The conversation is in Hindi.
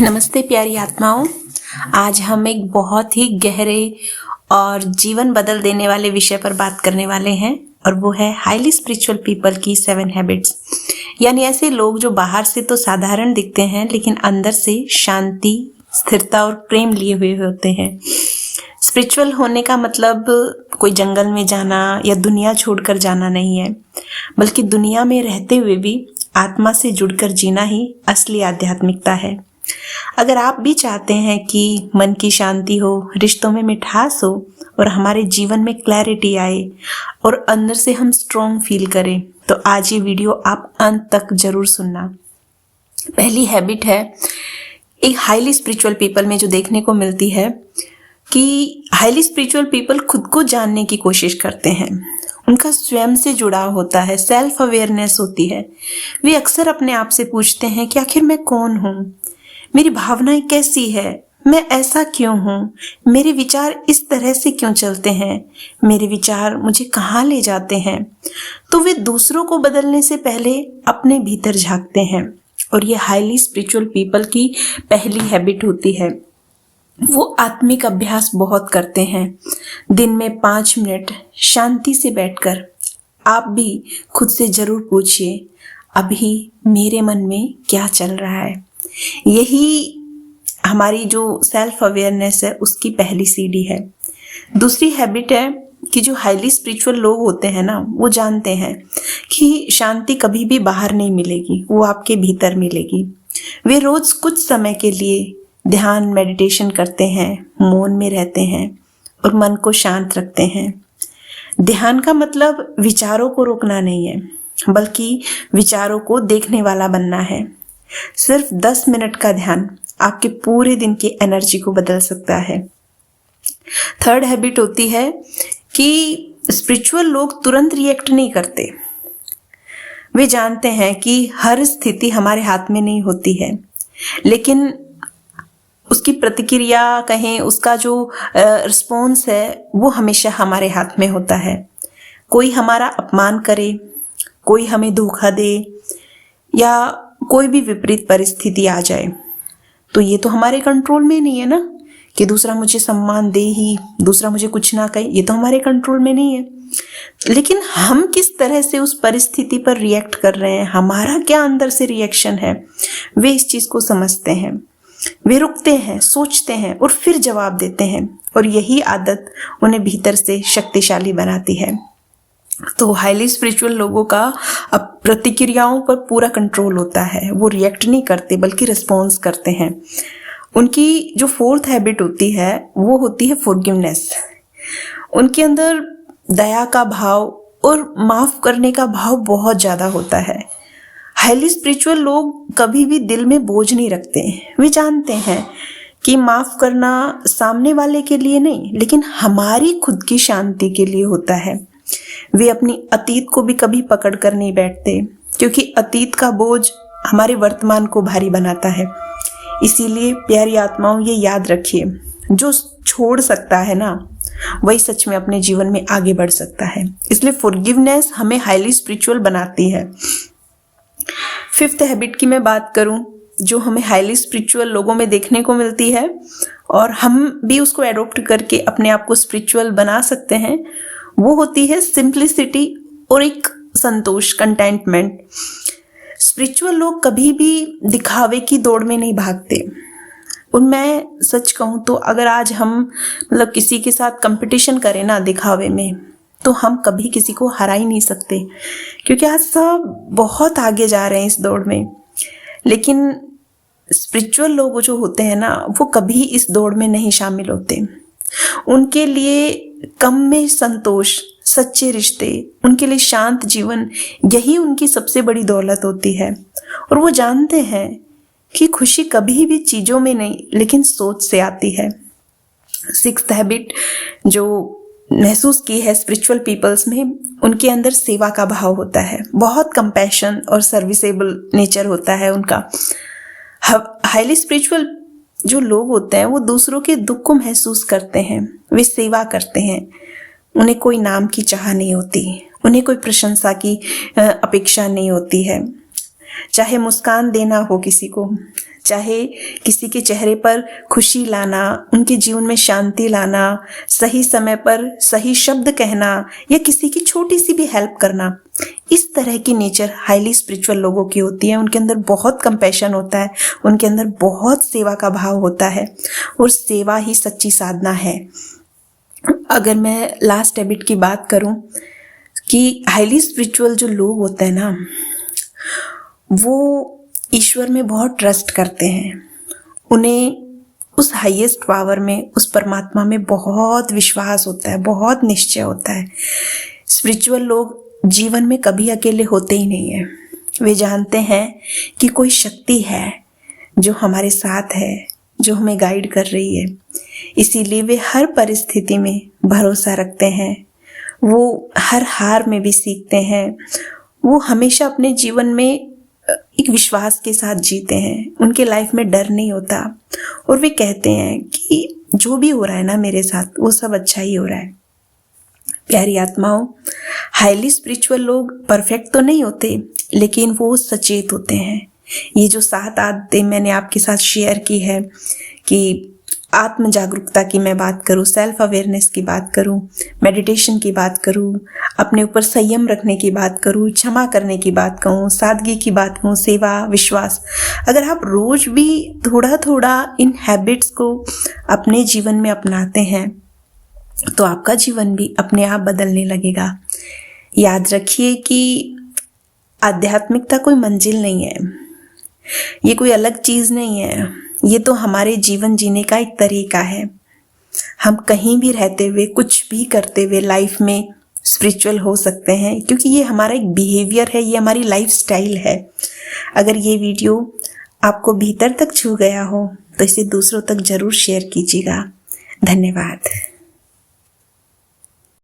नमस्ते प्यारी आत्माओं। आज हम एक बहुत ही गहरे और जीवन बदल देने वाले विषय पर बात करने वाले हैं और वो है हाईली स्पिरिचुअल पीपल की 7 हैबिट्स। यानी ऐसे लोग जो बाहर से तो साधारण दिखते हैं लेकिन अंदर से शांति, स्थिरता और प्रेम लिए हुए होते हैं। स्पिरिचुअल होने का मतलब कोई जंगल में जाना या दुनिया छोड़कर जाना नहीं है, बल्कि दुनिया में रहते हुए भी आत्मा से जुड़कर जीना ही असली आध्यात्मिकता है। अगर आप भी चाहते हैं कि मन की शांति हो, रिश्तों में मिठास हो और हमारे जीवन में क्लैरिटी आए और अंदर से हम स्ट्रॉन्ग फील करें, तो आज ये वीडियो आप अंत तक जरूर सुनना। पहली हैबिट है एक हाईली स्पिरिचुअल पीपल में जो देखने को मिलती है कि हाईली स्पिरिचुअल पीपल खुद को जानने की कोशिश करते हैं। उनका स्वयं से जुड़ाव होता है, सेल्फ अवेयरनेस होती है। वे अक्सर अपने आप से पूछते हैं कि आखिर मैं कौन हूँ, मेरी भावनाएं कैसी है, मैं ऐसा क्यों हूँ, मेरे विचार इस तरह से क्यों चलते हैं, मेरे विचार मुझे कहाँ ले जाते हैं। तो वे दूसरों को बदलने से पहले अपने भीतर झांकते हैं और ये हाईली स्पिरिचुअल पीपल की पहली हैबिट होती है। वो आत्मिक अभ्यास बहुत करते हैं। दिन में 5 मिनट शांति से बैठकर आप भी खुद से जरूर पूछिए, अभी मेरे मन में क्या चल रहा है। यही हमारी जो सेल्फ अवेयरनेस है उसकी पहली सीढ़ी है। दूसरी हैबिट है कि जो हाईली स्पिरिचुअल लोग होते हैं ना, वो जानते हैं कि शांति कभी भी बाहर नहीं मिलेगी, वो आपके भीतर मिलेगी। वे रोज कुछ समय के लिए ध्यान, मेडिटेशन करते हैं, मौन में रहते हैं और मन को शांत रखते हैं। ध्यान का मतलब विचारों को रोकना नहीं है, बल्कि विचारों को देखने वाला बनना है। सिर्फ 10 मिनट का ध्यान आपके पूरे दिन की एनर्जी को बदल सकता है। थर्ड हैबिट होती है कि स्पिरिचुअल लोग तुरंत रिएक्ट नहीं करते। वे जानते हैं कि हर स्थिति हमारे हाथ में नहीं होती है, लेकिन उसकी प्रतिक्रिया कहें, उसका जो रिस्पॉन्स है वो हमेशा हमारे हाथ में होता है। कोई हमारा अपमान करे, कोई हमें धोखा दे या कोई भी विपरीत परिस्थिति आ जाए, तो ये तो हमारे कंट्रोल में नहीं है ना कि दूसरा मुझे सम्मान दे ही, दूसरा मुझे कुछ ना कहे, ये तो हमारे कंट्रोल में नहीं है। लेकिन हम किस तरह से उस परिस्थिति पर रिएक्ट कर रहे हैं, हमारा क्या अंदर से रिएक्शन है, वे इस चीज को समझते हैं। वे रुकते हैं, सोचते हैं और फिर जवाब देते हैं, और यही आदत उन्हें भीतर से शक्तिशाली बनाती है। तो हाईली स्पिरिचुअल लोगों का अब प्रतिक्रियाओं पर पूरा कंट्रोल होता है। वो रिएक्ट नहीं करते बल्कि रिस्पॉन्स करते हैं। उनकी जो फोर्थ हैबिट होती है वो होती है फॉरगिवनेस। उनके अंदर दया का भाव और माफ करने का भाव बहुत ज्यादा होता है। हाईली स्पिरिचुअल लोग कभी भी दिल में बोझ नहीं रखते। वे जानते हैं कि माफ करना सामने वाले के लिए नहीं, लेकिन हमारी खुद की शांति के लिए होता है। वे अपनी अतीत को भी कभी पकड़ कर नहीं बैठते, क्योंकि अतीत का बोझ हमारे वर्तमान को भारी बनाता है। इसीलिए प्यारी आत्माओं, ये याद रखिए, जो छोड़ सकता है ना, वही सच में अपने जीवन में आगे बढ़ सकता है। इसलिए फॉरगिवनेस हमें हाईली स्पिरिचुअल बनाती है। फिफ्थ हैबिट की मैं बात करूं जो हमें हाईली स्पिरिचुअल लोगों में देखने को मिलती है और हम भी उसको एडॉप्ट करके अपने आप को स्पिरिचुअल बना सकते हैं, वो होती है सिंप्लिसिटी और एक संतोष, कंटेंटमेंट। स्पिरिचुअल लोग कभी भी दिखावे की दौड़ में नहीं भागते। और मैं सच कहूं तो अगर आज हम किसी के साथ कंपटीशन करें ना दिखावे में, तो हम कभी किसी को हरा ही नहीं सकते, क्योंकि आज सब बहुत आगे जा रहे हैं इस दौड़ में। लेकिन स्पिरिचुअल लोग जो होते हैं ना, वो कभी इस दौड़ में नहीं शामिल होते। उनके लिए कम में संतोष, सच्चे रिश्ते, उनके लिए शांत जीवन, यही उनकी सबसे बड़ी दौलत होती है। और वो जानते हैं कि खुशी कभी भी चीजों में नहीं, लेकिन सोच से आती है। सिक्स्थ हैबिट जो महसूस की है स्पिरिचुअल पीपल्स में, उनके अंदर सेवा का भाव होता है। बहुत कंपैशन और सर्विसेबल नेचर होता है उनका। हाईली स्पिरिचुअल जो लोग होते हैं वो दूसरों के दुख को महसूस करते हैं, वे सेवा करते हैं। उन्हें कोई नाम की चाह नहीं होती, उन्हें कोई प्रशंसा की अपेक्षा नहीं होती है। चाहे मुस्कान देना हो किसी को, चाहे किसी के चेहरे पर खुशी लाना, उनके जीवन में शांति लाना, सही समय पर सही शब्द कहना या किसी की छोटी सी भी हेल्प करना, इस तरह की नेचर हाईली स्पिरिचुअल लोगों की होती है। उनके अंदर बहुत कंपैशन होता है, उनके अंदर बहुत सेवा का भाव होता है और सेवा ही सच्ची साधना है। अगर मैं लास्ट हैबिट की बात करूं कि हाईली स्पिरिचुअल जो लोग होते हैं ना, वो ईश्वर में बहुत ट्रस्ट करते हैं। उन्हें उस हाईएस्ट पावर में, उस परमात्मा में बहुत विश्वास होता है, बहुत निश्चय होता है। स्पिरिचुअल लोग जीवन में कभी अकेले होते ही नहीं है। वे जानते हैं कि कोई शक्ति है जो हमारे साथ है, जो हमें गाइड कर रही है। इसीलिए वे हर परिस्थिति में भरोसा रखते हैं। वो हर हार में भी सीखते हैं। वो हमेशा अपने जीवन में एक विश्वास के साथ जीते हैं। उनके लाइफ में डर नहीं होता और वे कहते हैं कि जो भी हो रहा है ना मेरे साथ, वो सब अच्छा ही हो रहा है। प्यारी आत्माओं, हाईली स्पिरिचुअल लोग परफेक्ट तो नहीं होते, लेकिन वो सचेत होते हैं। ये जो 7 आदतें मैंने आपके साथ शेयर की है कि आत्म जागरूकता की मैं बात करूं, सेल्फ अवेयरनेस की बात करूं, मेडिटेशन की बात करूं, अपने ऊपर संयम रखने की बात करूं, क्षमा करने की बात कहूं, सादगी की बात कहूं, सेवा, विश्वास, अगर आप रोज भी थोड़ा थोड़ा इन हैबिट्स को अपने जीवन में अपनाते हैं तो आपका जीवन भी अपने आप बदलने लगेगा। याद रखिए कि आध्यात्मिकता कोई मंजिल नहीं है, ये कोई अलग चीज नहीं है, ये तो हमारे जीवन जीने का एक तरीका है। हम कहीं भी रहते हुए, कुछ भी करते हुए लाइफ में स्पिरिचुअल हो सकते हैं, क्योंकि ये हमारा एक बिहेवियर है, ये हमारी लाइफ स्टाइल है। अगर ये वीडियो आपको भीतर तक छू गया हो तो इसे दूसरों तक जरूर शेयर कीजिएगा। धन्यवाद।